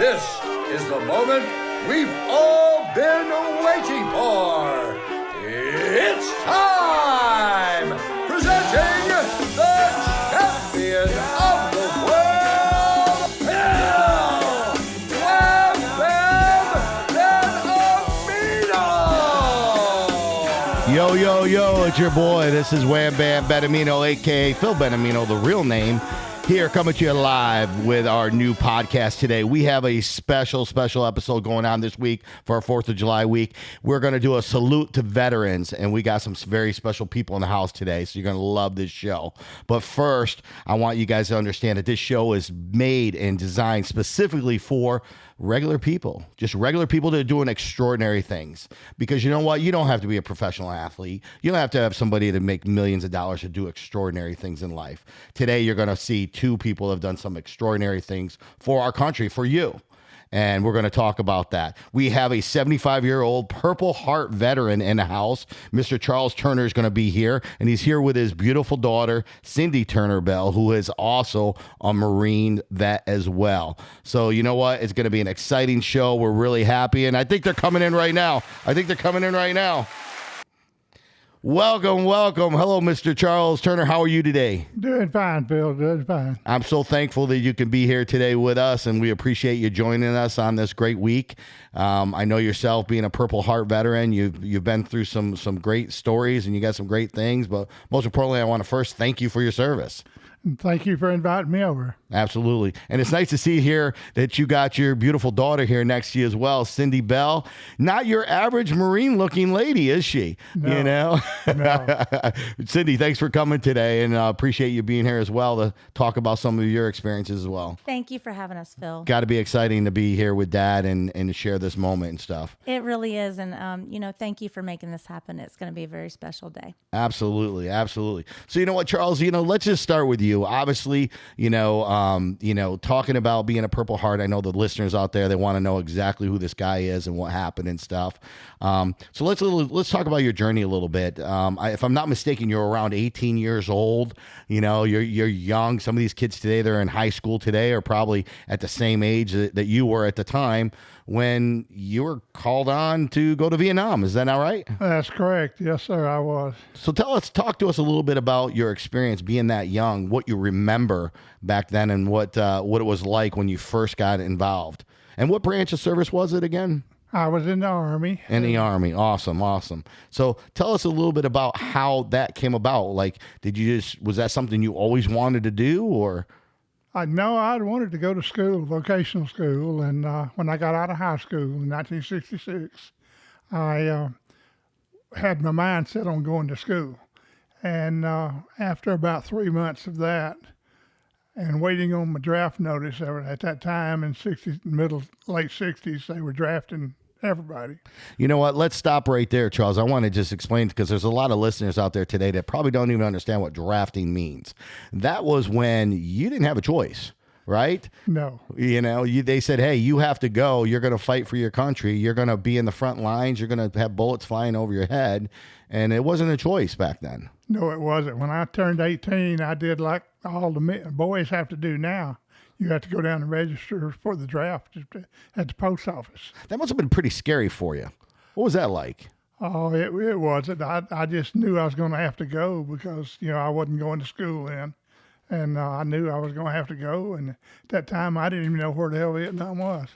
This is the moment we've all been waiting for. It's time! Presenting the champion of the world, Phil! Wham Bam Benamino! Yo, yo, yo, it's your boy. This is Wham Bam Benamino, a.k.a. Phil Benamino, the real name. Here, coming to you live with our new podcast today. We have a special episode going on this week for our 4th of July week. We're going to do a salute to veterans, and we got some very special people in the house today, so you're going to love this show. But first, I want you guys to understand that this show is made and designed specifically for regular people, just regular people that are doing extraordinary things. Because you know what? You don't have to be a professional athlete. You don't have to have somebody to make millions of dollars to do extraordinary things in life. Today, you're going to see two people who have done some extraordinary things for our country, for you. And we're going to talk about that. We have a 75-year-old Purple Heart veteran in the house. Mr. Charles Turner is going to be here, and he's here with his beautiful daughter, Cindy Turner Bell, who is also a Marine vet as well. So you know what? It's going to be an exciting show. We're really happy, and I think they're coming in right now. Welcome. Hello, Mr. Charles Turner. How are you today? Doing fine, Phil. Doing fine. I'm so thankful that you can be here today with us, and we appreciate you joining us on this great week. I know yourself being a Purple Heart veteran, you've been through some great stories, and you got some great things. But most importantly, I want to first thank you for your service. And thank you for inviting me over. Absolutely. And it's nice to see here that you got your beautiful daughter here next to you as well, Cindy Bell. Not your average Marine-looking lady, is she? No, you know? No. Cindy, thanks for coming today, and appreciate you being here as well to talk about some of your experiences as well. Thank you for having us, Phil. Got to be exciting to be here with Dad and to share this moment and stuff. It really is. And, thank you for making this happen. It's going to be a very special day. Absolutely. So you know what, Charles, let's just start with you. Obviously, talking about being a Purple Heart, I know the listeners out there, they want to know exactly who this guy is and what happened and stuff. So let's talk about your journey a little bit. If I'm not mistaken, you're around 18 years old. You're young. Some of these kids today, they're in high school today, are probably at the same age that you were at the time when you were called on to go to Vietnam. Is that not right? That's correct. Yes, sir, I was. So talk to us a little bit about your experience being that young, what you remember back then, and what it was like when you first got involved. And what branch of service was it again? I was in the Army. In the Army. Awesome. So tell us a little bit about how that came about. Like, was that something you always wanted to do, or? No, I'd wanted to go to school, vocational school, and when I got out of high school in 1966, I had my mind set on going to school. And after about 3 months of that, and waiting on my draft notice, at that time in late 60s, they were drafting everybody. You know what? Let's stop right there, Charles. I want to just explain, because there's a lot of listeners out there today that probably don't even understand what drafting means. That was when you didn't have a choice, right? No. They said, hey, you have to go. You're going to fight for your country. You're going to be in the front lines. You're going to have bullets flying over your head. And it wasn't a choice back then. No, it wasn't. When I turned 18, I did like all the boys have to do now. You have to go down and register for the draft at the post office. That must have been pretty scary for you. What was that like? Oh, it wasn't. I just knew I was going to have to go because, I wasn't going to school then. And I knew I was going to have to go. And at that time, I didn't even know where the hell Vietnam was.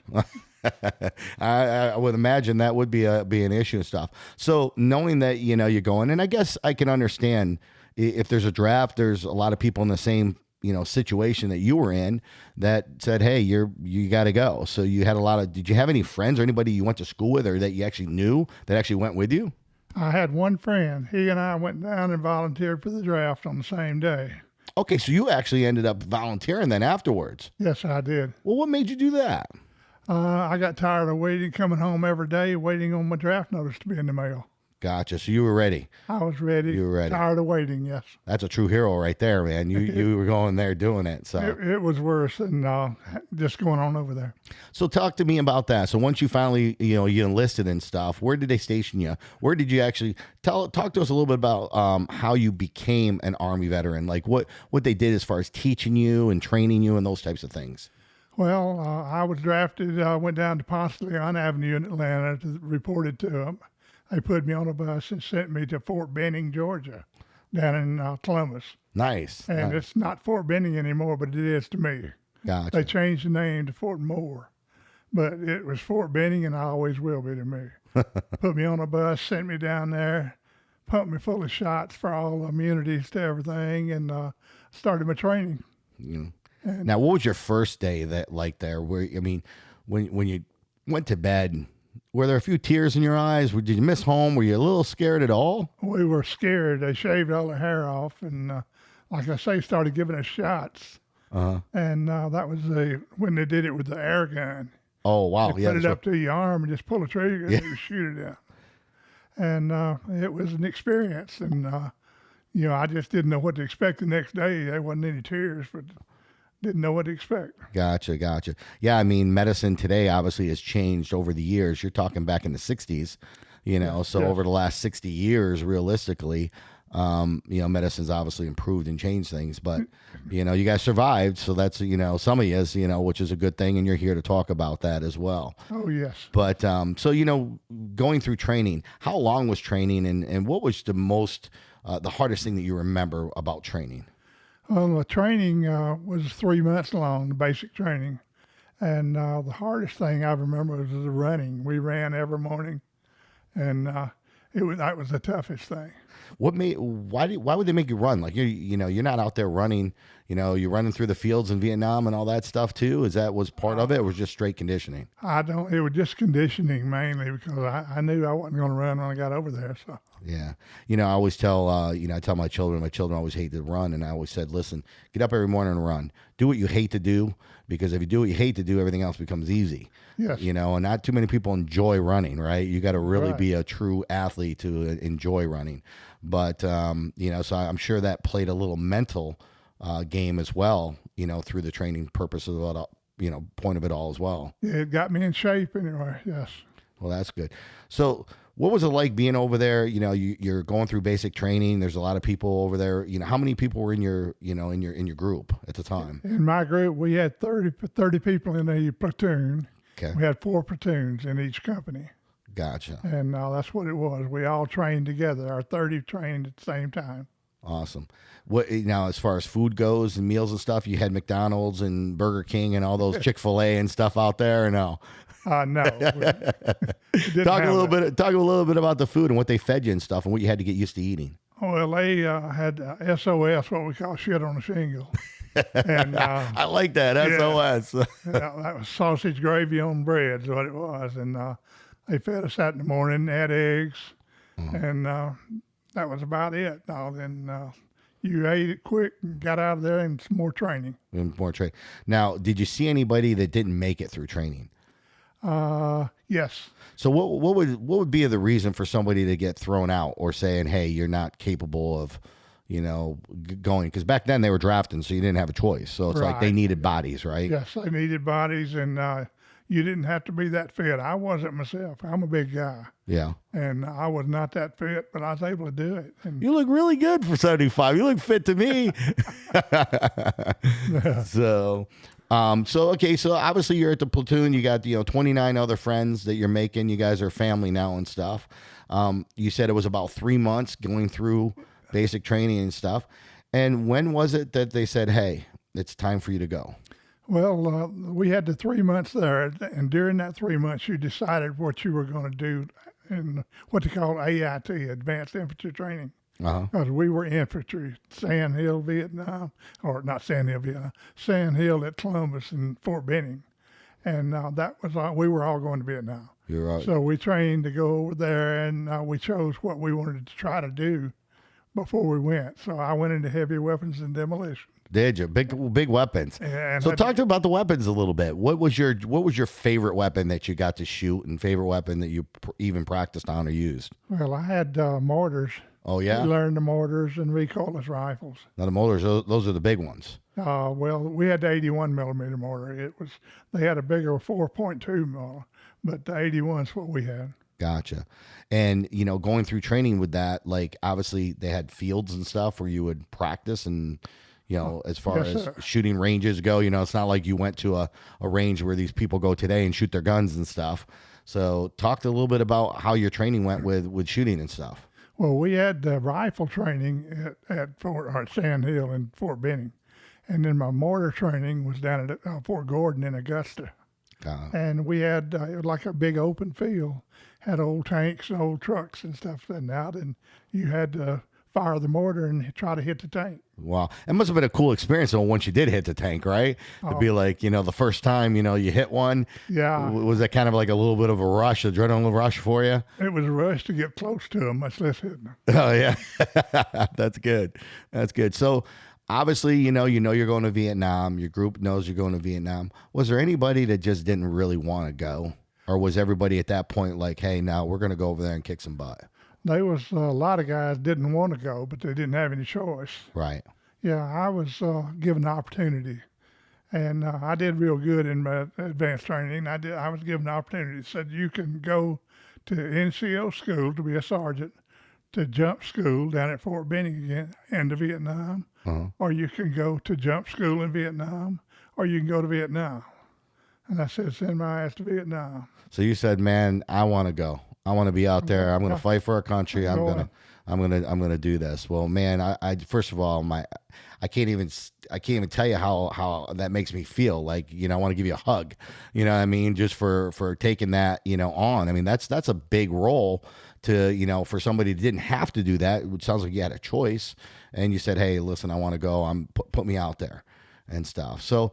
I would imagine that would be an issue and stuff. So knowing that, you're going, and I guess I can understand if there's a draft, there's a lot of people in the same situation that you were in that said, hey, you got to go. So you had did you have any friends or anybody you went to school with or that you actually knew that actually went with you? I had one friend. He and I went down and volunteered for the draft on the same day. Okay, so you actually ended up volunteering then afterwards. Yes, I did. Well, what made you do that? I got tired of coming home every day, waiting on my draft notice to be in the mail. Gotcha. So you were ready. I was ready. You were ready. Tired of waiting, yes. That's a true hero right there, man. You were going there doing it. So it was worse than just going on over there. So talk to me about that. So once you finally, you enlisted and stuff, where did they station you? Where did you actually talk to us a little bit about how you became an Army veteran? Like what they did as far as teaching you and training you and those types of things. Well, I was drafted. I went down to Ponce de Leon Avenue in Atlanta to reported to them. They put me on a bus and sent me to Fort Benning, Georgia, down in Columbus. Nice. And nice. it's not Fort Benning anymore, but it is to me. Gotcha. They changed the name to Fort Moore, but it was Fort Benning, and I always will be to me. Put me on a bus, sent me down there, pumped me full of shots for all the immunities to everything, and started my training. Yeah. Now, what was your first day that like there? Where I mean, when you went to bed, were there a few tears in your eyes? Did you miss home? Were you a little scared at all? We were scared. They shaved all the hair off, and like I say, started giving us shots. And that was when they did it with the air gun. Oh wow! They put it up to your arm and just pull the trigger and you shoot it out. And it was an experience, and I just didn't know what to expect the next day. There wasn't any tears, but didn't know what to expect. Gotcha. Yeah, I mean, medicine today obviously has changed over the years. You're talking back in the 60s, so over the last 60 years, realistically, medicine's obviously improved and changed things. But, you guys survived. So that's, some of you, which is a good thing. And you're here to talk about that as well. Oh, yes. But, going through training, how long was training and what was the hardest thing that you remember about training? Well, the training was 3 months long, the basic training. And the hardest thing I remember was the running. We ran every morning, and that was the toughest thing. Why would they make you run? Like you're not out there running, you're running through the fields in Vietnam and all that stuff too. Was part of it, or was just straight conditioning? It was just conditioning mainly because I knew I wasn't going to run when I got over there. So yeah, I always tell I tell my children always hate to run, and I always said, listen, get up every morning and run. Do what you hate to do, because if you do what you hate to do, everything else becomes easy. Yes. And not too many people enjoy running, right? You got to really be a true athlete to enjoy running. But, so I'm sure that played a little mental game as well, through the training purposes of it, point of it all as well. Yeah, it got me in shape anyway, yes. Well, that's good. So what was it like being over there? You're going through basic training. There's a lot of people over there. How many people were in your group at the time? In my group, we had 30 people in a platoon. Okay. We had 4 platoons in each company. Gotcha. And that's what it was. We all trained together. Our 30 trained at the same time. Awesome. What now, as far as food goes and meals and stuff, you had McDonald's and Burger King and all those Chick-fil-A and stuff out there, or no? No. Talk a little bit about the food and what they fed you and stuff, and what you had to get used to eating. Well, they had SOS, what we call shit on the shingle. And I like that, SOS. that was sausage gravy on bread is what it was. And they fed us that in the morning, had eggs, and that was about it. Then you ate it quick and got out of there, and some more training. Now, did you see anybody that didn't make it through training? Yes. So what would be the reason for somebody to get thrown out or saying, hey, you're not capable of, going? Because back then they were drafting, so you didn't have a choice. So it's like they needed bodies, right? Yes, they needed bodies, and you didn't have to be that fit. I wasn't myself. I'm a big guy. Yeah. And I was not that fit, but I was able to do it. And you look really good for 75. You look fit to me. So obviously you're at the platoon. You got 29 other friends that you're making. You guys are family now and stuff. You said it was about 3 months going through basic training and stuff. And when was it that they said, hey, it's time for you to go? Well, we had the 3 months there, and during that 3 months, you decided what you were going to do in what they call AIT, Advanced Infantry Training. Because we were infantry, Sand Hill, Vietnam, or not Sand Hill, Vietnam, Sand Hill at Columbus and Fort Benning. And that was we were all going to Vietnam. You're right. So we trained to go over there, and we chose what we wanted to try to do before we went. So I went into heavy weapons and demolition. Did you? Big weapons. And so talk to me about the weapons a little bit. What was your favorite weapon that you got to shoot, and favorite weapon that you even practiced on or used? Well, I had mortars. Oh yeah. We learned the mortars and recoilless rifles. Now the mortars, those are the big ones. Well, we had the 81 millimeter mortar. They had a bigger 4.2 mortar, but the 81's what we had. Gotcha. And going through training with that, like obviously they had fields and stuff where you would practice and You know, as far Yes, as sir. shooting ranges go, you know, it's not like you went to a range where these people go today and shoot their guns and stuff. So talk a little bit about how your training went with shooting and stuff. Well, we had rifle training at Sand Hill in Fort Benning. And then my mortar training was down at Fort Gordon in Augusta. And we had, it was like a big open field, had old tanks and old trucks and stuff sitting out. And you had to fire the mortar and try to hit the tank. Wow. It must have been a cool experience though, once you did hit the tank, right? To be like, you know, the first time, you know, you hit one. Yeah. Was that kind of like a little bit of a rush, adrenaline rush for you? It was a rush to get close to them, much less hitting them. Oh, yeah. That's good. That's good. So obviously, you know you're going to Vietnam. Your group knows you're going to Vietnam. Was there anybody that just didn't really want to go? Or was everybody at that point like, hey, now we're going to go over there and kick some butt? There was a lot of guys didn't want to go, but they didn't have any choice. Right. Yeah, I was given the opportunity, and I did real good in my advanced training. I was given the opportunity. It said you can go to NCO school to be a sergeant, to jump school down at Fort Benning again, and to Vietnam, or you can go to jump school in Vietnam, or you can go to Vietnam. And I said, send my ass to Vietnam. So you said, man, I want to go. I want to be out there. I'm going to fight for our country. I'm going to do this. Well, man, I first of all, I can't even tell you how that makes me feel. Like, you know, I want to give you a hug, you know what I mean? Just for taking that, you know, on. I mean, that's a big role to, you know, for somebody that didn't have to do that. It sounds like you had a choice and you said, hey, listen, I want to go. Put me out there and stuff. So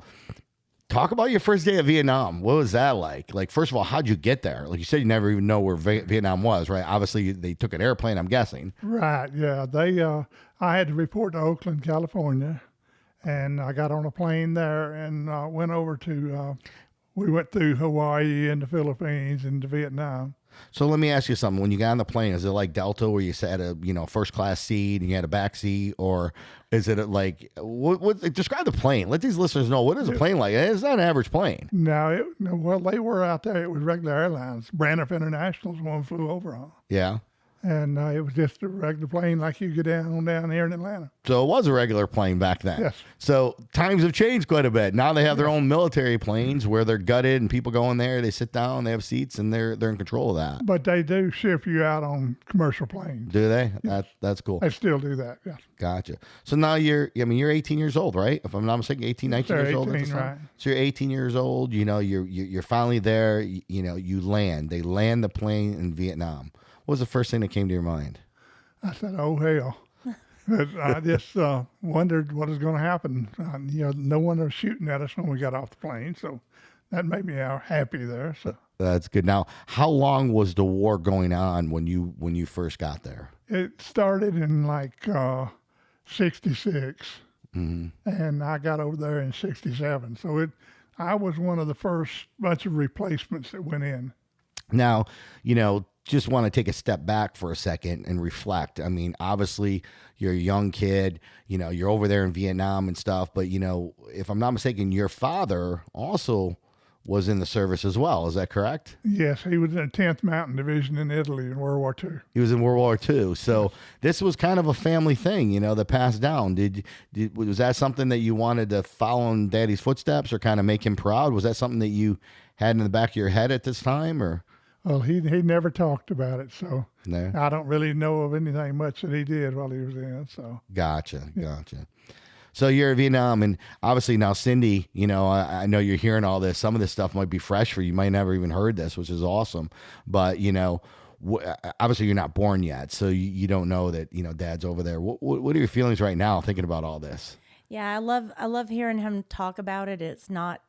talk about your first day of Vietnam. What was that like? Like, first of all, how'd you get there? Like you said, you never even know where Vietnam was, right? Obviously, they took an airplane, I'm guessing. Right, yeah. I had to report to Oakland, California, and I got on a plane there and went over to, we went through Hawaii and the Philippines and to Vietnam. So let me ask you something. When you got on the plane, is it like Delta where you sat a first class seat and you had a back seat, or is it like what describe the plane? Let these listeners know what is a plane like. It's not an average plane. No, well they were out there. It was regular airlines. Braniff International's one flew over on, Yeah. and it was just a regular plane like you get down here in Atlanta. So it was a regular plane back then. Yes. So times have changed quite a bit. Now they have their own military planes where they're gutted and people go in there, they sit down, they have seats, and they're in control of that. But they do ship you out on commercial planes. Do they? That's cool. They still do that. Yes. Gotcha. So now you're 18 years old, right? If I'm not mistaken, 18, 19 years old at this 18, time. right. So you're 18 years old, you know, you're finally there, you land. They land the plane in Vietnam. What was the first thing that came to your mind? I said, oh, hell. But I just wondered what was going to happen. No one was shooting at us when we got off the plane, so that made me happy there. So That's good. Now, how long was the war going on when you first got there? it started in like 66, and I got over there in 67. So I was one of the first bunch of replacements that went in. Now, just want to take a step back for a second and reflect. I mean, obviously, you're a young kid, you're over there in Vietnam and stuff, but, if I'm not mistaken, your father also was in the service as well. Is that correct? Yes, he was in the 10th Mountain Division in Italy in World War II. He was in World War II. So this was kind of a family thing, that passed down. Was that something that you wanted to follow in Daddy's footsteps or kind of make him proud? Was that something that you had in the back of your head at this time, or? Well, he never talked about it, so No. I don't really know of anything much that he did while he was in. So Gotcha. So you're in Vietnam, and obviously now Cindy, I know you're hearing all this. Some of this stuff might be fresh for you. You might never even heard this, which is awesome. But obviously you're not born yet, so you don't know that Dad's over there. What are your feelings right now, thinking about all this? Yeah, I love hearing him talk about it. It's not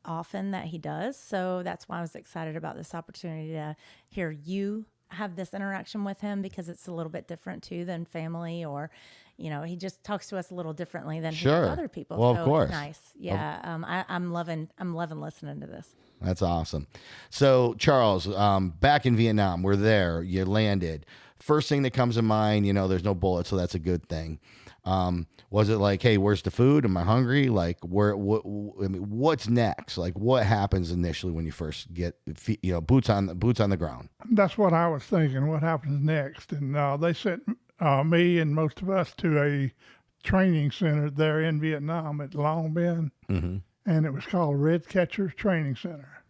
often that he does, so that's why I was excited about this opportunity to hear you have this interaction with him, because it's a little bit different too than family, or he just talks to us a little differently than he does other people. Well, so of course. it's nice. Yeah. I'm loving listening to this. That's awesome. So Charles, back in Vietnam, we're there, you landed. First thing that comes to mind, there's no bullets, so that's a good thing. Was it like, hey, where's the food? Am I hungry? Like, what's next? Like, what happens initially when you first get, boots on the ground? that's what I was thinking. What happens next? And they sent me and most of us to a training center there in Vietnam at Long Binh, and it was called Red Catchers Training Center.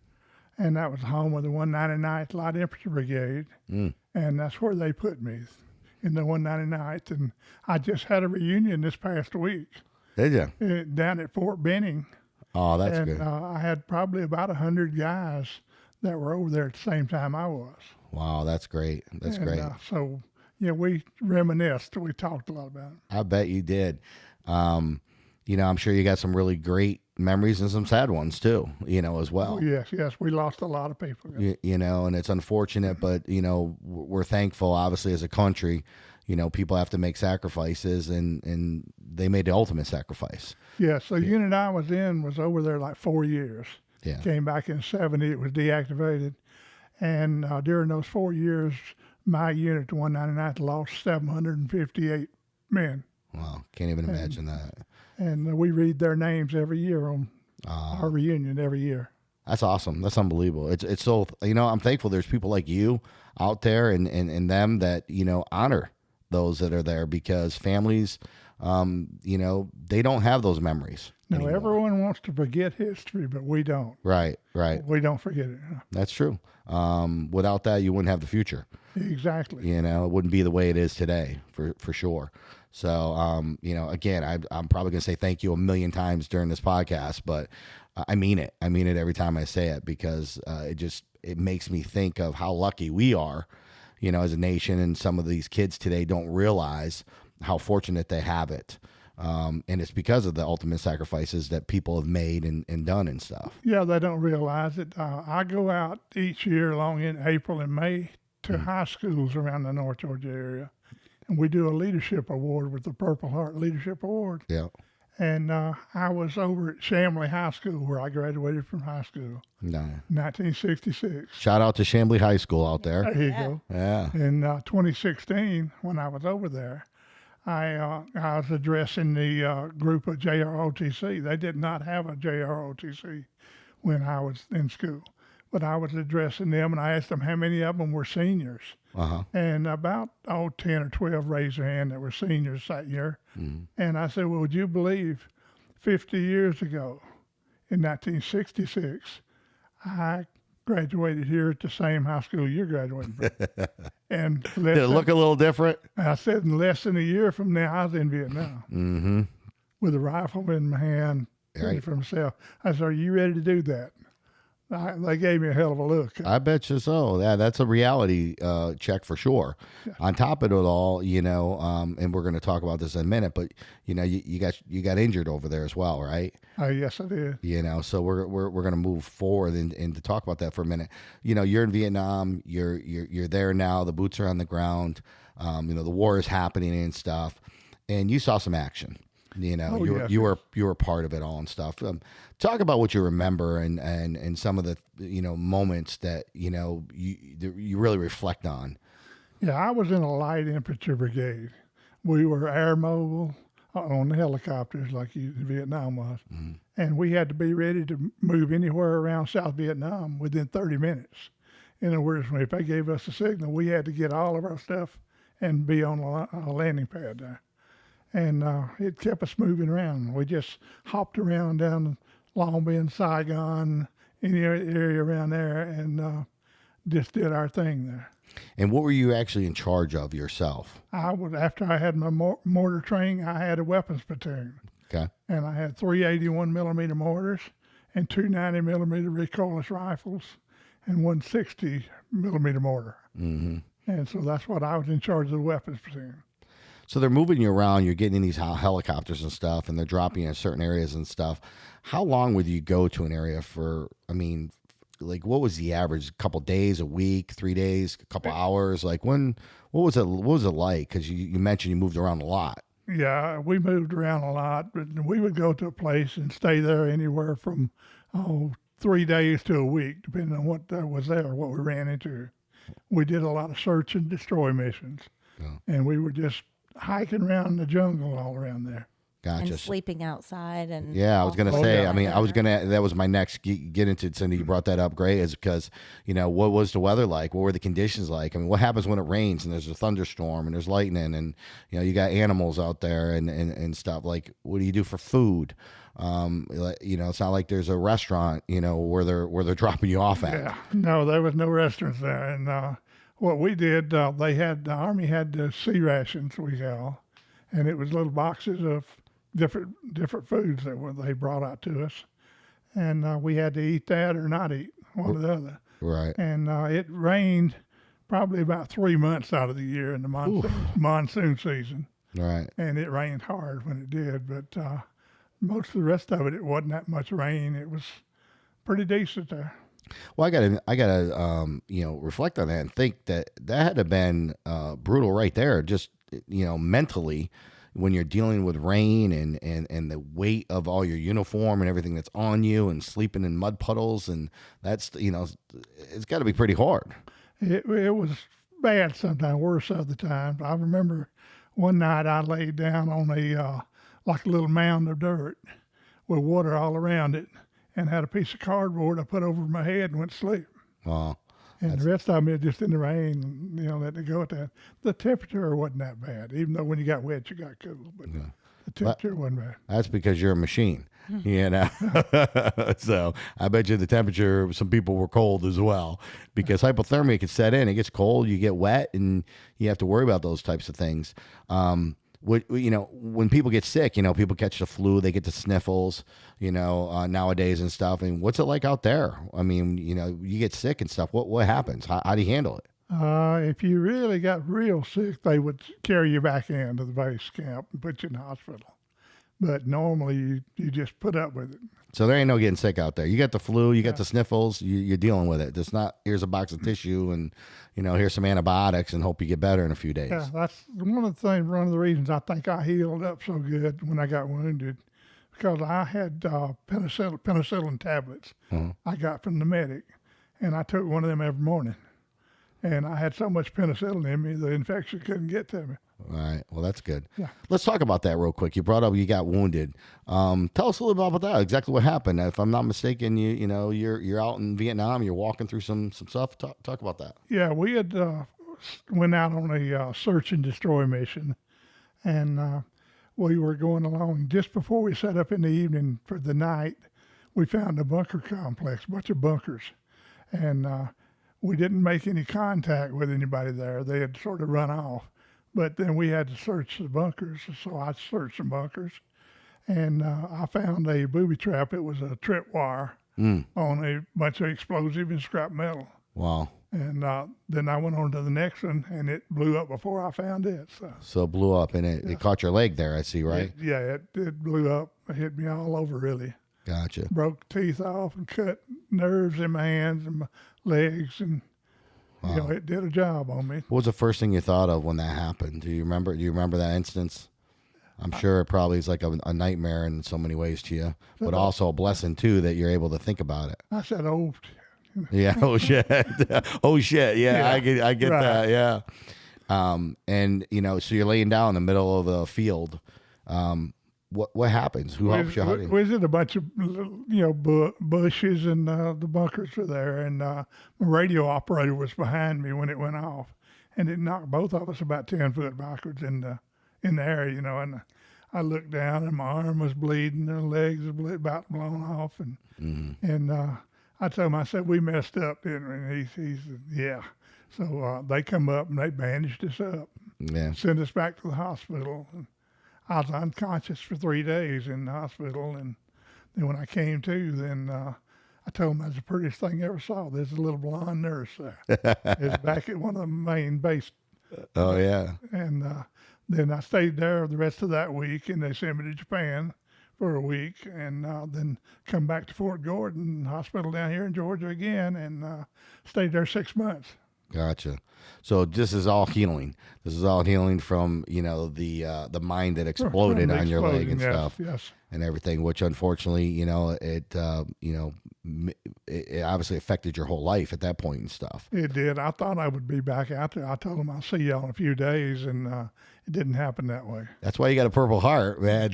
And that was the home of the 199th Light Infantry Brigade, and that's where they put me, in the 199th. And I just had a reunion this past week. Did you? Down at Fort Benning. Oh, that's and good. I had probably about 100 guys that were over there at the same time I was. Wow, that's great. That's great. So, yeah, we reminisced. We talked a lot about it. I bet you did. I'm sure you got some really great memories and some sad ones too, as well. Oh, yes, we lost a lot of people. And it's unfortunate, but, we're thankful, obviously, as a country. People have to make sacrifices, and they made the ultimate sacrifice. Yeah, so the unit I was in was over there like 4 years. Yeah. Came back in 70, it was deactivated. And during those 4 years, my unit, the 199th, lost 758 men. Wow, can't even imagine that. And we read their names every year on our reunion every year. That's awesome. That's unbelievable. It's so, I'm thankful there's people like you out there and them that, honor those that are there, because families, they don't have those memories. No, anymore. everyone wants to forget history, but we don't. Right. We don't forget it. That's true. Without that, you wouldn't have the future. Exactly. It wouldn't be the way it is today, for sure. So, again, I'm probably going to say thank you a million times during this podcast, but I mean it. I mean it every time I say it, because it makes me think of how lucky we are, as a nation, and some of these kids today don't realize how fortunate they have it. And it's because of the ultimate sacrifices that people have made and done and stuff. Yeah, they don't realize it. I go out each year along in April and May to high schools around the North Georgia area. And we do a leadership award with the Purple Heart Leadership Award. Yeah. And I was over at Chamblee High School, where I graduated from high school. No. 1966. Shout out to Chamblee High School out there. There you go. Yeah. In 2016, when I was over there, I was addressing the group of JROTC. They did not have a JROTC when I was in school, but I was addressing them, and I asked them how many of them were seniors. And about 10 or 12 raised their hand that were seniors that year. And I said, well, would you believe 50 years ago, in 1966, I graduated here at the same high school you're graduating from. And did it look a little different? I said, in less than a year from now, I was in Vietnam with a rifle in my hand, ready for myself. I said, are you ready to do that? They gave me a hell of a look. I bet you so. Yeah, that's a reality check for sure. Yeah. On top of it all, and we're going to talk about this in a minute, but you got injured over there as well, right? Yes, I did. So we're going to move forward and to talk about that for a minute. You're in Vietnam. You're there now. The boots are on the ground. The war is happening and stuff, and you saw some action. You were part of it all and stuff. Talk about what you remember and some of the moments that you really reflect on. Yeah, I was in a light infantry brigade. We were air mobile on the helicopters like Vietnam was, and we had to be ready to move anywhere around South Vietnam within 30 minutes. In other words, if they gave us a signal, we had to get all of our stuff and be on a landing pad there. And it kept us moving around. We just hopped around down Long Binh, Saigon, any area around there, and just did our thing there. And what were you actually in charge of yourself? After I had my mortar training, I had a weapons platoon. Okay. And I had 3 81 millimeter mortars and 2 90 millimeter recoilless rifles and 1 60 millimeter mortar. And so that's what I was in charge of the weapons platoon. So they're moving you around, you're getting in these helicopters and stuff, and they're dropping you in certain areas and stuff. How long would you go to an area for, what was the average? A couple days, a week, 3 days, a couple hours? What was it like? Because you mentioned you moved around a lot. Yeah, we moved around a lot, but we would go to a place and stay there anywhere from 3 days to a week, depending on what was there, what we ran into. We did a lot of search and destroy missions, and we were just hiking around the jungle all around there. Gotcha. and sleeping outside. And Yeah, I was going to all say, sorts I of mean, I was weather. going to, that was my next get into, Cindy, you brought that up, great, is because, what was the weather like? What were the conditions like? I mean, what happens when it rains and there's a thunderstorm and there's lightning and, you got animals out there and stuff, like, what do you do for food? It's not like there's a restaurant, where they're dropping you off at. Yeah, no, there was no restaurants there. And what we did, the Army had the sea rations, we call, and it was little boxes of different foods they brought out to us. And we had to eat that or not eat, one or the other. Right. And it rained probably about 3 months out of the year in the monsoon season. Right. And it rained hard when it did, but most of the rest of it wasn't that much rain. It was pretty decent there. Well, I gotta, reflect on that and think that had to have been brutal right there, just, mentally, when you're dealing with rain and the weight of all your uniform and everything that's on you and sleeping in mud puddles. And that's, it's got to be pretty hard. It was bad sometimes, worse other times. I remember one night I laid down on like a little mound of dirt with water all around it and had a piece of cardboard I put over my head and went to sleep. Wow. And the rest of them, just in the rain, let it go at that. The temperature wasn't that bad, even though when you got wet, you got cool. But the temperature wasn't bad. That's because you're a machine, So I bet you the temperature, some people were cold as well, because hypothermia can set in. It gets cold, you get wet, and you have to worry about those types of things. When people get sick, people catch the flu, they get the sniffles, nowadays and stuff. And what's it like out there? I mean, you get sick and stuff. What happens? How do you handle it? If you really got real sick, they would carry you back into the base camp and put you in the hospital. But normally you just put up with it. So there ain't no getting sick out there. You got the flu, you got the sniffles, you're dealing with it. It's not, here's a box of tissue and, here's some antibiotics and hope you get better in a few days. Yeah, that's one of the reasons I think I healed up so good when I got wounded, because I had penicillin tablets I got from the medic, and I took one of them every morning. And I had so much penicillin in me, the infection couldn't get to me. All right. Well, that's good. Yeah. Let's talk about that real quick. You brought up you got wounded. Tell us a little bit about that. Exactly what happened. If I'm not mistaken, you're out in Vietnam. You're walking through some stuff. Talk about that. Yeah, we had went out on a search and destroy mission, and we were going along. Just before we set up in the evening for the night, we found a bunker complex, a bunch of bunkers, and we didn't make any contact with anybody there. They had sort of run off. But then we had to search the bunkers, so I searched the bunkers, and I found a booby trap. It was a tripwire on a bunch of explosive and scrap metal. Wow. And then I went on to the next one, and it blew up before I found it. So it blew up, and it caught your leg there, I see, right? It blew up. It hit me all over, really. Gotcha. Broke teeth off and cut nerves in my hands and my legs, and it did a job on me. What was the first thing you thought of when that happened? Do you remember that instance? I'm sure it probably is like a nightmare in so many ways to you, but also a blessing too that you're able to think about it. I said, "Oh, yeah, oh shit, oh shit, yeah, I get right. that, yeah." And so you're laying down in the middle of the field. What happens? Who helps you? We was in a bunch of bushes, and the bunkers were there, and my radio operator was behind me when it went off, and it knocked both of us about 10 foot backwards in the air, and I looked down, and my arm was bleeding, and the legs were about blown off, and I told him, I said, "We messed up, didn't we?" And he said, "Yeah." So they come up and they bandaged us up, sent us back to the hospital. I was unconscious for 3 days in the hospital, and then when I came to, then I told him that's the prettiest thing I ever saw. There's a little blonde nurse there. It's back at one of the main base. Oh, yeah. And then I stayed there the rest of that week, and they sent me to Japan for a week, and then come back to Fort Gordon Hospital down here in Georgia again, and stayed there 6 months. Gotcha. So this is all healing. This is all healing from the mine that exploded on your leg and stuff, and everything. Which unfortunately, it obviously affected your whole life at that point and stuff. It did. I thought I would be back out there. I told him I'll see y'all in a few days, and it didn't happen that way. That's why you got a Purple Heart, man.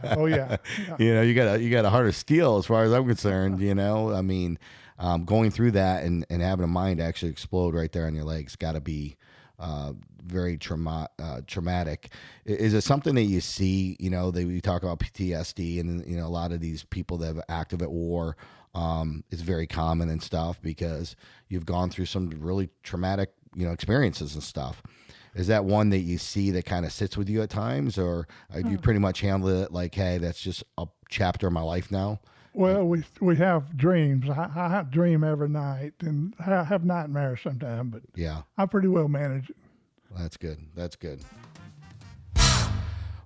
Oh yeah. You know, you got a heart of steel as far as I'm concerned, you know. I mean, going through that and having a mind actually explode right there on your legs got to be very traumatic. Is it something that you see, you know, that we talk about PTSD and, you know, a lot of these people that have active at war, is very common and stuff because you've gone through some really traumatic, you know, experiences and stuff. Is that one that you see that kind of sits with you at times, or do you pretty much handle it like, hey, that's just a chapter of my life now? Well, we have dreams. I dream every night, and I have nightmares sometimes, but Yeah. I pretty well manage it. That's good. That's good.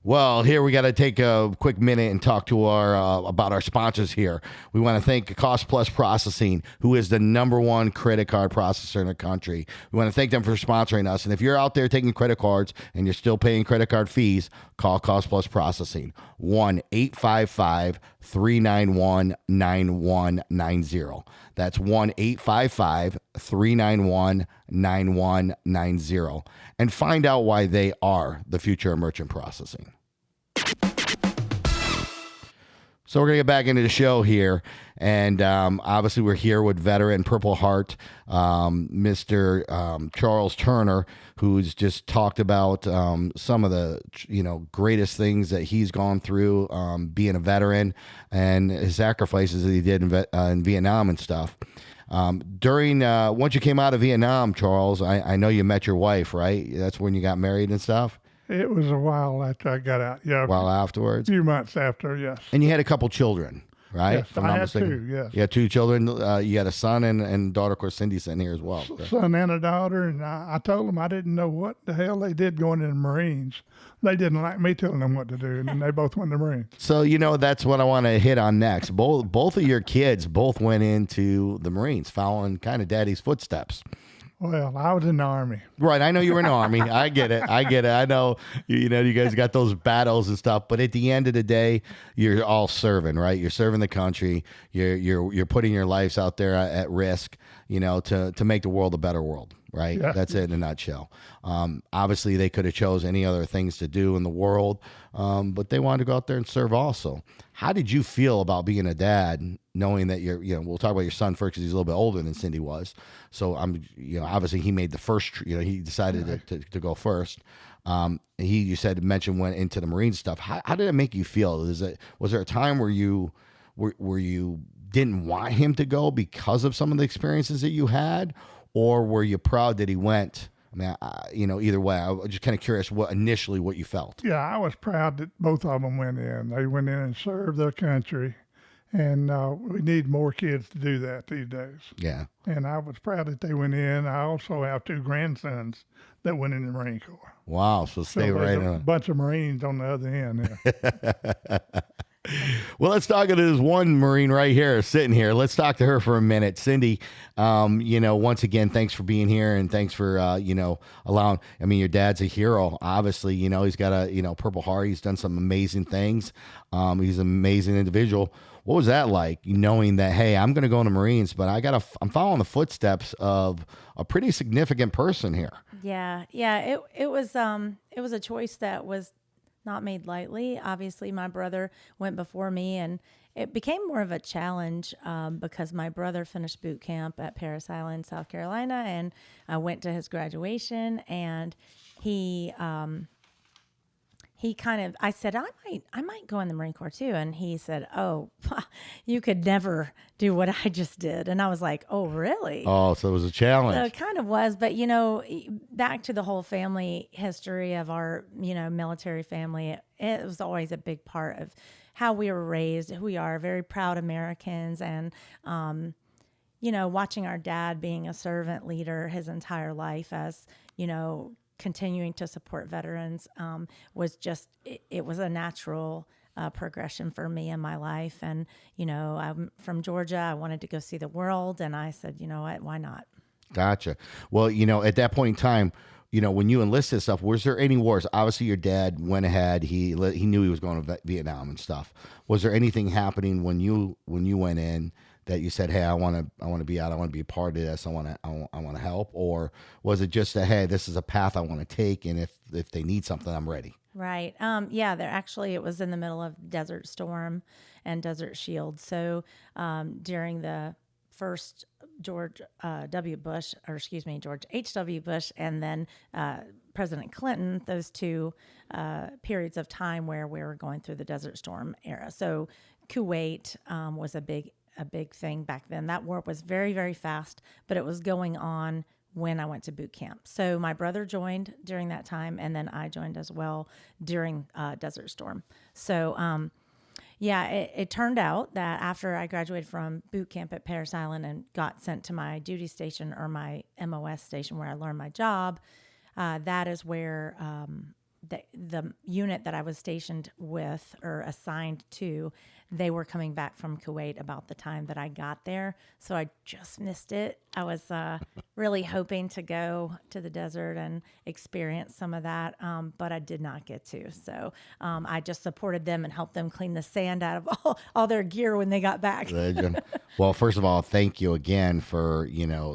Well, here we got to take a quick minute and talk to our about our sponsors here. We want to thank Cost Plus Processing, who is the #1 credit card processor in the country. We want to thank them for sponsoring us. And if you're out there taking credit cards and you're still paying credit card fees, call Cost Plus Processing, 1-855-391-9190. That's 1-855-391-9190. And find out why they are the future of merchant processing. So we're going to get back into the show here. And obviously we're here with veteran Purple Heart, Mr. Charles Turner, who's just talked about some of the, you know, greatest things that he's gone through being a veteran and his sacrifices that he did in Vietnam and stuff. During once you came out of Vietnam, Charles, I know you met your wife, right? That's when you got married and stuff? It was a while after I got out. Yeah. A while afterwards? A few months after, yes. And you had a couple children, right? Yes, I had two, yes. You had 2 children. You had a son and daughter, of course, Cindy's in here as well. Son and a daughter, and I told them I didn't know what the hell they did going in the Marines. They didn't like me telling them what to do, and they both went in the Marines. So, you know, that's what I want to hit on next. Both of your kids both went into the Marines, following kind of Daddy's footsteps. Well, I was in the Army. Right. I know you were in the Army. I get it. I know, you know, you guys got those battles and stuff, but at the end of the day, you're all serving, right? You're serving the country. You're putting your lives out there at risk, you know, to make the world a better world, right? Yeah. That's it in a nutshell. Obviously they could have chose any other things to do in the world, but they wanted to go out there and serve also. How did you feel about being a dad, knowing that we'll talk about your son first because he's a little bit older than Cindy was. So obviously he made the first, he decided to go first. You mentioned went into the Marine stuff. How did it make you feel? Was there a time where you didn't want him to go because of some of the experiences that you had, or were you proud that he went? I mean, either way, I was just kind of curious what you felt. Yeah, I was proud that both of them went in. They went in and served their country, and we need more kids to do that these days. Yeah. And I was proud that they went in. I also have 2 grandsons that went in the Marine Corps. Wow, so stay right on. A bunch of Marines on the other end there. Well, let's talk to this one Marine right here, sitting here. Let's talk to her for a minute. Cindy, once again, thanks for being here, and thanks for, allowing, your dad's a hero. Obviously, he's got a, Purple Heart. He's done some amazing things. He's an amazing individual. What was that like, knowing that, hey, I'm going to go in the Marines, but I'm following the footsteps of a pretty significant person here? Yeah. It was a choice that was not made lightly. Obviously, my brother went before me, and it became more of a challenge because my brother finished boot camp at Parris Island, South Carolina, and I went to his graduation, and I said, I might go in the Marine Corps too. And he said, oh, you could never do what I just did. And I was like, oh, really? Oh, so it was a challenge. So it kind of was. But, back to the whole family history of our, military family, it was always a big part of how we were raised, who we are, very proud Americans. And, watching our dad being a servant leader his entire life as, continuing to support veterans was just, it was a natural progression for me in my life. And, I'm from Georgia. I wanted to go see the world. And I said, you know what, why not? Gotcha. Well, at that point in time, when you enlisted stuff, was there any wars? Obviously, your dad went ahead. He knew he was going to Vietnam and stuff. Was there anything happening when you went in that you said, hey, I want to be out, I want to be a part of this, I want to help, or was it just a, hey, this is a path I want to take, and if they need something, I'm ready? Right. Yeah, it was in the middle of Desert Storm and Desert Shield. So during the first George H.W. Bush, and then President Clinton, those two periods of time where we were going through the Desert Storm era. So Kuwait was a big thing back then. That war was very, very fast, but it was going on when I went to boot camp. So my brother joined during that time, and then I joined as well during Desert Storm. So it turned out that after I graduated from boot camp at Parris Island and got sent to my duty station, or my MOS station, where I learned my job, that is where the unit that I was stationed with or assigned to, they were coming back from Kuwait about the time that I got there. So I just missed it. I was really hoping to go to the desert and experience some of that, but I did not get to. So I just supported them and helped them clean the sand out of all their gear when they got back. Well, first of all, thank you again for,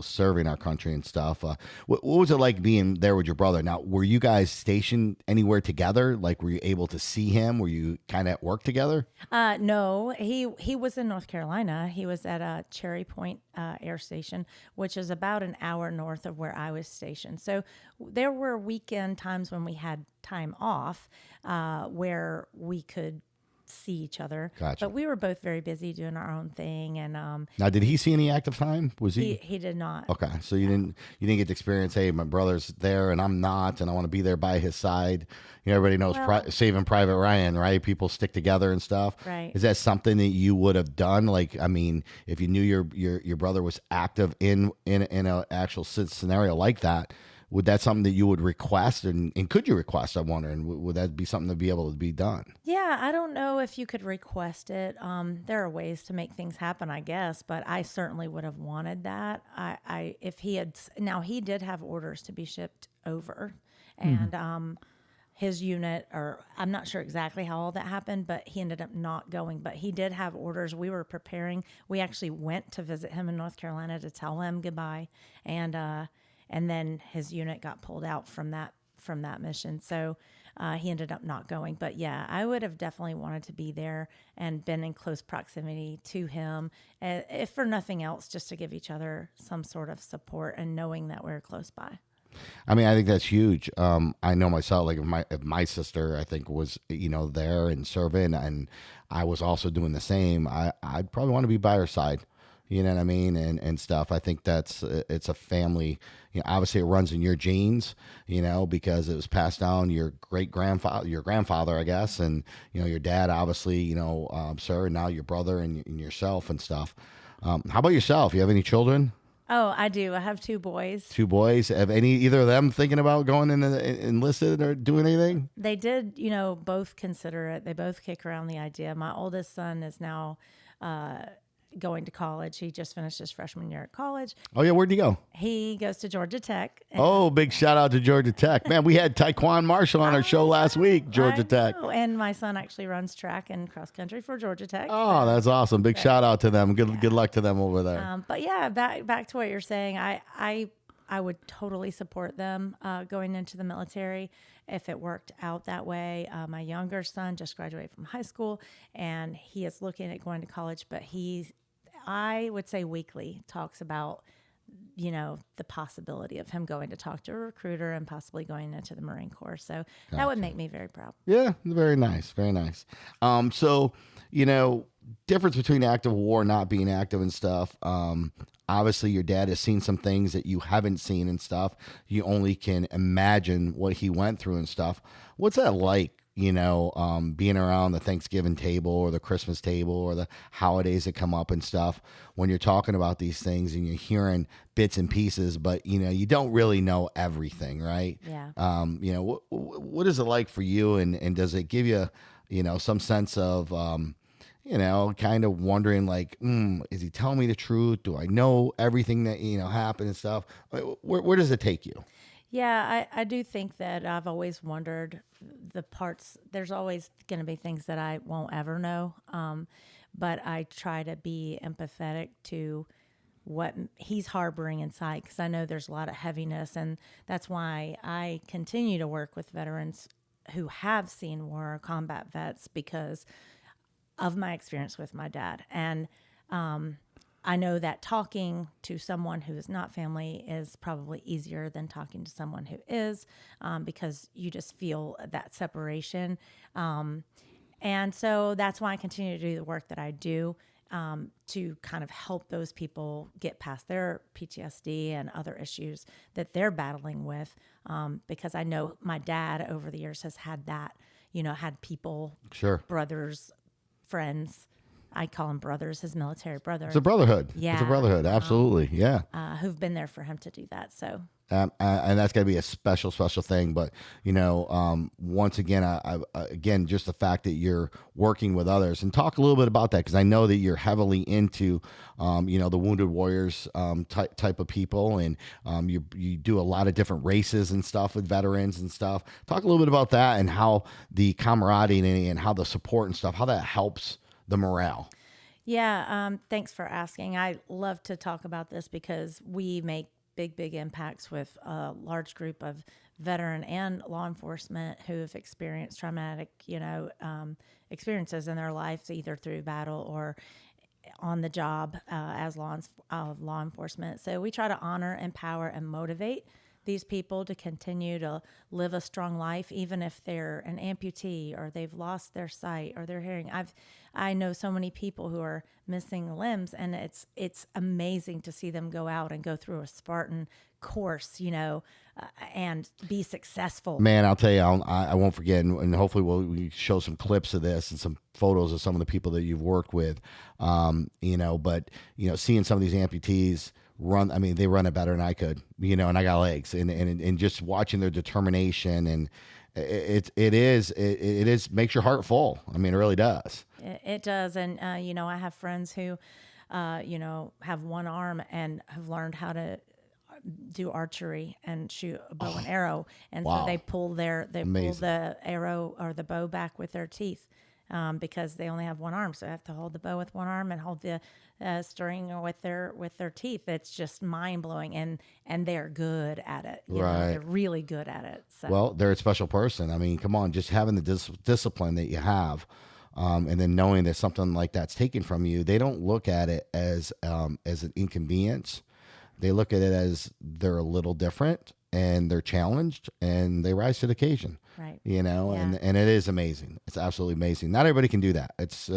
serving our country and stuff. What was it like being there with your brother? Now, were you guys stationed anywhere together? Like, were you able to see him? Were you kind of at work together? No, he was in North Carolina. He was at Cherry Point Air Station, which is about an hour north of where I was stationed. So there were weekend times when we had time off where we could see each other. Gotcha. But we were both very busy doing our own thing. And now, did he see any active time? Was he? He did not. Okay, so you didn't get to experience. Hey, my brother's there and I'm not, and I want to be there by his side. Everybody knows Saving Private Ryan, right? People stick together and stuff. Right. Is that something that you would have done? Like, I mean, if you knew your brother was active in an actual scenario like that, would that something that you would request, and could you request? I'm wondering, would that be something to be able to be done? Yeah, I don't know if you could request it. There are ways to make things happen, I guess, but I certainly would have wanted that. He did have orders to be shipped over, and his unit, or I'm not sure exactly how all that happened, but he ended up not going. But he did have orders. We were preparing. We actually went to visit him in North Carolina to tell him goodbye, and then his unit got pulled out from that mission. So he ended up not going. But yeah, I would have definitely wanted to be there and been in close proximity to him, if for nothing else, just to give each other some sort of support and knowing that we're close by. I mean, I think that's huge. I know myself, like if my sister, I think, was, there and serving, and I was also doing the same, I'd probably want to be by her side. You know what I mean? And stuff. I think it's a family, obviously it runs in your genes, because it was passed down your grandfather, I guess. And, your dad, obviously, sir, and now your brother and yourself and stuff. How about yourself? You have any children? Oh, I do. I have two boys. Two boys. Have either of them thinking about going in enlisted or doing anything? They did, both consider it. They both kick around the idea. My oldest son is now, going to college. He just finished his freshman year at college. Oh, yeah. Where'd he go? He goes to Georgia Tech. Oh, big shout out to Georgia Tech. Man, we had Taekwon Marshall on our show last week, Georgia Tech. And my son actually runs track and cross country for Georgia Tech. Oh, that's awesome. Big shout out to them. Good luck to them over there. But yeah, back to what you're saying. I would totally support them going into the military if it worked out that way. My younger son just graduated from high school, and he is looking at going to college, but I would say weekly talks about, the possibility of him going to talk to a recruiter and possibly going into the Marine Corps. So that would make me very proud. Yeah, very nice. Very nice. So, difference between active war, not being active and stuff. Obviously, your dad has seen some things that you haven't seen and stuff. You only can imagine what he went through and stuff. What's that like? Being around the Thanksgiving table or the Christmas table or the holidays that come up and stuff, when you're talking about these things and you're hearing bits and pieces, but you don't really know everything, right? Yeah. What is it like for you, and does it give you, some sense of, kind of wondering like, is he telling me the truth? Do I know everything that, happened and stuff? Where does it take you? Yeah, I do think that I've always wondered the parts. There's always going to be things that I won't ever know. but I try to be empathetic to what he's harboring inside, because I know there's a lot of heaviness, and that's why I continue to work with veterans who have seen war, combat vets, because of my experience with my dad. And I know that talking to someone who is not family is probably easier than talking to someone who is, because you just feel that separation. And so that's why I continue to do the work that I do, to kind of help those people get past their PTSD and other issues that they're battling with. Because I know my dad over the years has had that, had people, Sure. brothers, friends. I call them brothers, his military brother. It's a brotherhood. Yeah. It's a brotherhood. Absolutely. Yeah. Who've been there for him to do that. So And that's got to be a special thing. But, once again, again, just the fact that you're working with others, and talk a little bit about that, because I know that you're heavily into, the Wounded Warriors type of people, and you do a lot of different races and stuff with veterans and stuff. Talk a little bit about that, and how the camaraderie and how the support and stuff, how that helps the morale. yeah, thanks for asking. I love to talk about this because we make big impacts with a large group of veteran and law enforcement who have experienced traumatic, experiences in their lives, either through battle or on the job as law enforcement. So we try to honor, empower, and motivate these people to continue to live a strong life, even if they're an amputee or they've lost their sight or their hearing. I know so many people who are missing limbs, and it's amazing to see them go out and go through a Spartan course, and be successful. Man, I'll tell you, I won't forget, and hopefully we show some clips of this and some photos of some of the people that you've worked with, but seeing some of these amputees run, I mean, they run it better than I could, and I got legs, and just watching their determination, and it makes your heart full. I mean, it really does. It does. And, I have friends who, have one arm and have learned how to do archery and shoot a bow and arrow. And wow. So they pull the arrow or the bow back with their teeth, because they only have one arm. So they have to hold the bow with one arm and hold the string with their teeth. It's just mind blowing, and they're good at it. Right. They're really good at it. So. Well, they're a special person. I mean, come on, just having the discipline that you have, and then knowing that something like that's taken from you, they don't look at it as an inconvenience. They look at it as they're a little different, and they're challenged, and they rise to the occasion. Right. And it is amazing. It's absolutely amazing. Not everybody can do that. It's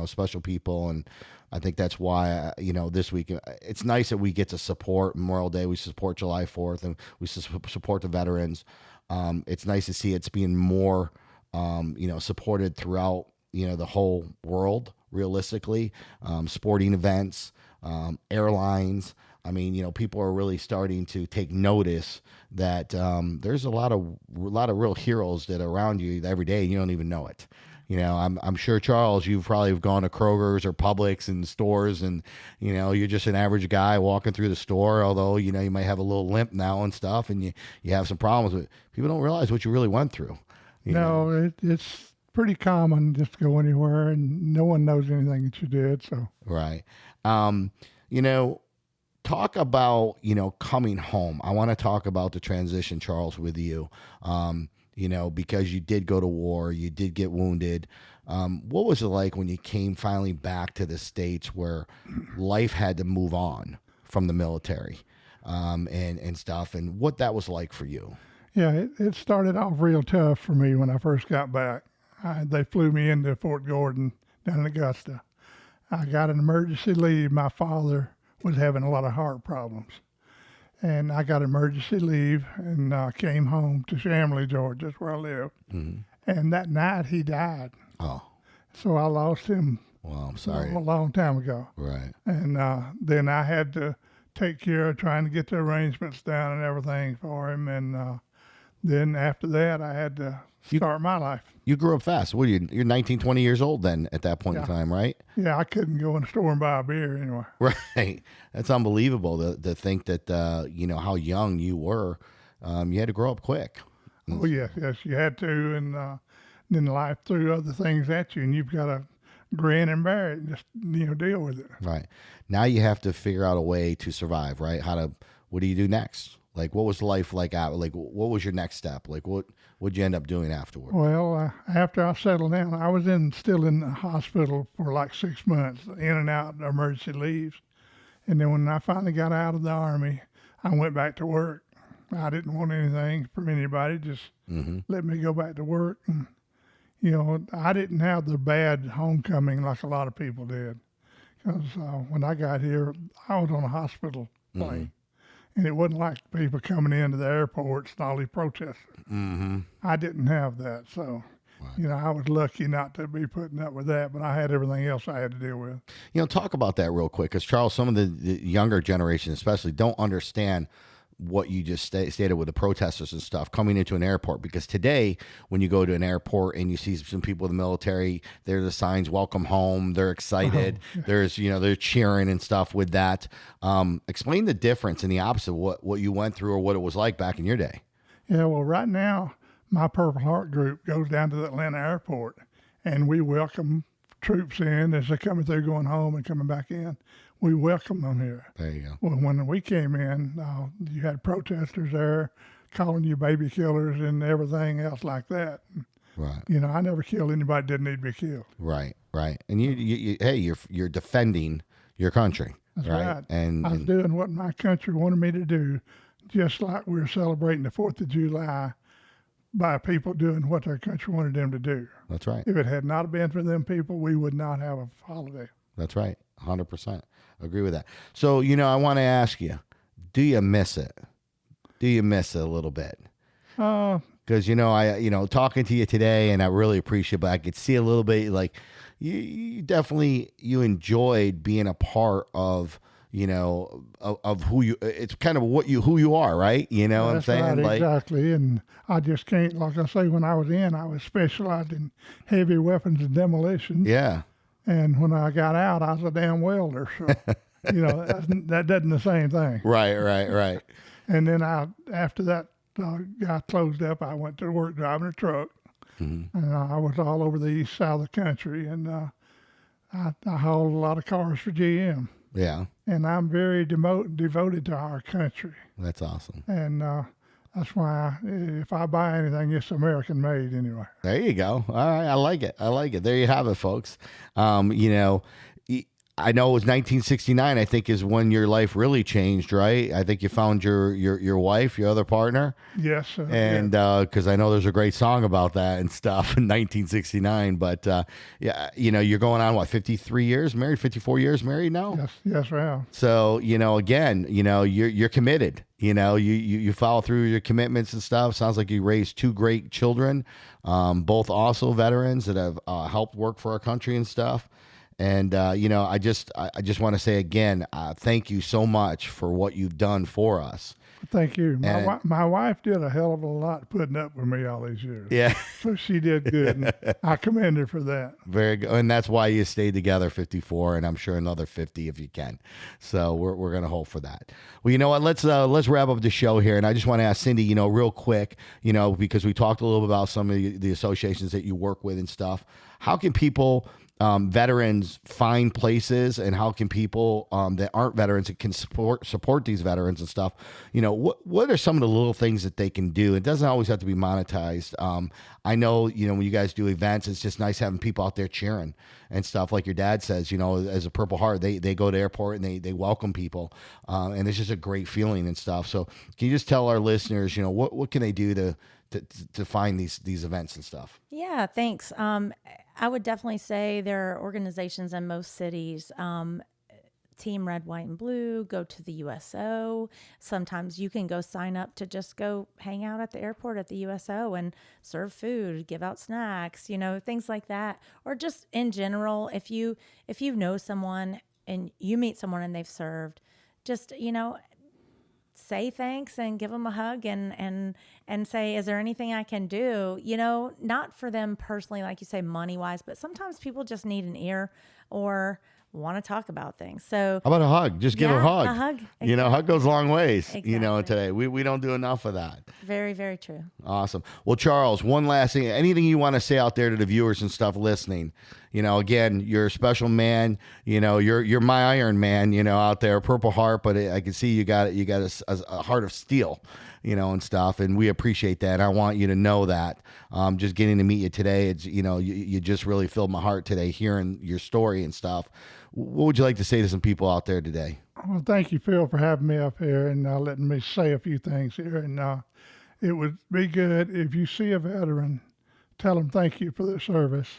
special people, and I think that's why this week it's nice that we get to support Memorial Day. We support July 4th, and we support the veterans. It's nice to see it's being more supported throughout the whole world. Realistically, sporting events, airlines. I mean, people are really starting to take notice that there's a lot of real heroes that are around you every day, and you don't even know it. I'm sure, Charles, you've probably gone to Kroger's or Publix and stores, and you're just an average guy walking through the store. Although you might have a little limp now and stuff, and you have some problems with. People don't realize what you really went through. It's pretty common just to go anywhere, and no one knows anything that you did. So right, talk about, coming home. I want to talk about the transition, Charles, with you, because you did go to war, you did get wounded. What was it like when you came finally back to the States, where life had to move on from the military, and stuff, and what that was like for you? Yeah, it started off real tough for me when I first got back. They flew me into Fort Gordon down in Augusta. I got an emergency leave. My father was having a lot of heart problems, and I got emergency leave and came home to Chamblee, Georgia, that's where I live. Mm-hmm. And that night he died. Oh. So I lost him. Well, I'm sorry. A long time ago. Right. And then I had to take care of trying to get the arrangements down and everything for him. And then after that, I had to start my life. You grew up fast. What are you? You're 19, 20 years old then at that point in time, right? Yeah, I couldn't go in the store and buy a beer anywhere. Right. That's unbelievable to think that, how young you were. You had to grow up quick. Oh, yes, you had to. And then life threw other things at you, and you've got to grin and bear it and just, deal with it. Right. Now you have to figure out a way to survive, right? What do you do next? Like, what was life like out? Like, what was your next step? Like, what'd you end up doing afterward? Well, after I settled down, I was still in the hospital for like 6 months, in and out emergency leaves. And then when I finally got out of the Army, I went back to work. I didn't want anything from anybody, just let me go back to work. And, I didn't have the bad homecoming like a lot of people did. Because when I got here, I was on a hospital plane. And it wasn't like people coming into the airports and all these protesters. I didn't have that. So, I was lucky not to be putting up with that, but I had everything else I had to deal with. Talk about that real quick, because Charles, some of the younger generation especially don't understand what you just stated with the protesters and stuff coming into an airport. Because today, when you go to an airport and you see some people in the military, there's the signs, welcome home, they're excited, there's, they're cheering and stuff with that. Explain the difference and the opposite of what you went through or what it was like back in your day. Yeah, well, right now, my Purple Heart group goes down to the Atlanta airport, and we welcome troops in as they're coming through, going home and coming back in. We welcome them here. There you go. Well, when we came in, you had protesters there calling you baby killers and everything else like that. Right. I never killed anybody that didn't need to be killed. Right. And you're defending your country. That's right. And I was doing what my country wanted me to do, just like we were celebrating the 4th of July by people doing what their country wanted them to do. That's right. If it had not been for them people, we would not have a holiday. That's right. 100%. Agree with that. So, I want to ask you, do you miss it? Do you miss it a little bit? Because, I talking to you today, and I really appreciate it, but I could see a little bit like you definitely, you enjoyed being a part of, of who you, it's kind of who you are, right? You know what I'm saying? Right, exactly. And I just can't, like I say, when I was specialized in heavy weapons and demolition. Yeah. And when I got out, I was a damn welder. So, that doesn't the same thing. Right. And then after that got closed up, I went to work driving a truck. And I was all over the east side of the country. And I hauled a lot of cars for GM. Yeah. And I'm very devoted to our country. That's awesome. And that's why if I buy anything, it's American made anyway. There you go. All right. I like it. There you have it, folks. I know it was 1969, I think, is when your life really changed, right? I think you found your wife, your other partner. Yes. And because I know there's a great song about that and stuff in 1969. But, you're going on, what, 53 years married, 54 years married now? Yes, ma'am. So, again, you're committed. You follow through your commitments and stuff. Sounds like you raised 2 great children, both also veterans that have helped work for our country and stuff. And, I just want to say again, thank you so much for what you've done for us. Thank you. My wife did a hell of a lot putting up with me all these years. Yeah. So she did good. And I commend her for that. Very good. And that's why you stayed together 54, and I'm sure another 50 if you can. So we're going to hope for that. Well, you know what? Let's wrap up the show here. And I just want to ask Cindy, real quick, because we talked a little bit about some of the associations that you work with and stuff. How can people, veterans, find places, and how can people that aren't veterans and can support these veterans and stuff? What are some of the little things that they can do? It doesn't always have to be monetized. I know, when you guys do events, it's just nice having people out there cheering and stuff. Like your dad says, as a Purple Heart, they go to the airport and they welcome people, and it's just a great feeling and stuff. So can you just tell our listeners, what can they do to find these events and stuff? Yeah, thanks. I would definitely say there are organizations in most cities. Team Red, White, and Blue, go to the USO. Sometimes you can go sign up to just go hang out at the airport at the USO and serve food, give out snacks, things like that. Or just in general, if you know someone and you meet someone and they've served, just, say thanks and give them a hug and say, is there anything I can do? Not for them personally, like you say, money wise, but sometimes people just need an ear or want to talk about things. So how about a hug? Just give a hug. A hug. Exactly. Hug goes a long ways, Exactly. Today. We don't do enough of that. Very, very true. Awesome. Well, Charles, one last thing, anything you want to say out there to the viewers and stuff listening, Again, you're a special man. You're my Iron Man, out there, Purple Heart, but I can see you got a heart of steel, and stuff. And we appreciate that. I want you to know that. Just getting to meet you today, it's, you just really filled my heart today, hearing your story and stuff. What would you like to say to some people out there today? Well, thank you, Phil, for having me up here and letting me say a few things here. And it would be good if you see a veteran, tell them thank you for their service.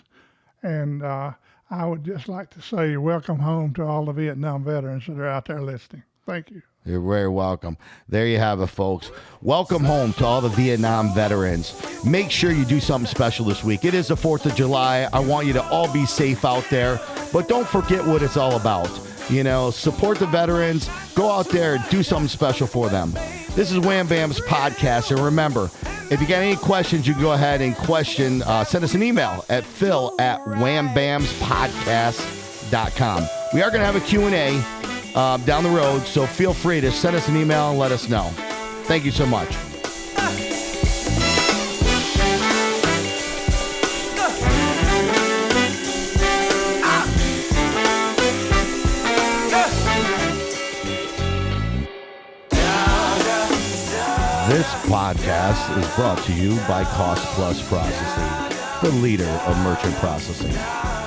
And I would just like to say welcome home to all the Vietnam veterans that are out there listening. Thank you. You're very welcome. There you have it, folks. Welcome home to all the Vietnam veterans. Make sure you do something special this week. It is the 4th of July. I want you to all be safe out there, but don't forget what it's all about. Support the veterans. Go out there and do something special for them. This is Wham Bam's podcast. And remember, if you got any questions, you can go ahead and send us an email at phil@whambamspodcast.com. We are going to have a Q&A down the road, so feel free to send us an email and let us know. Thank you so much. This podcast is brought to you by Cost Plus Processing, the leader of merchant processing.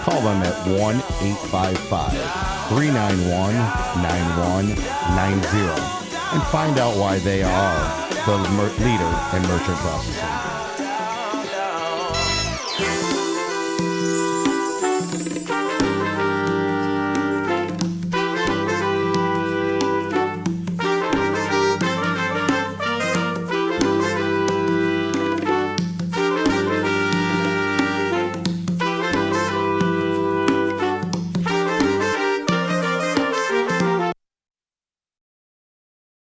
Call them at 1-855-391-9190 and find out why they are the leader in merchant processing.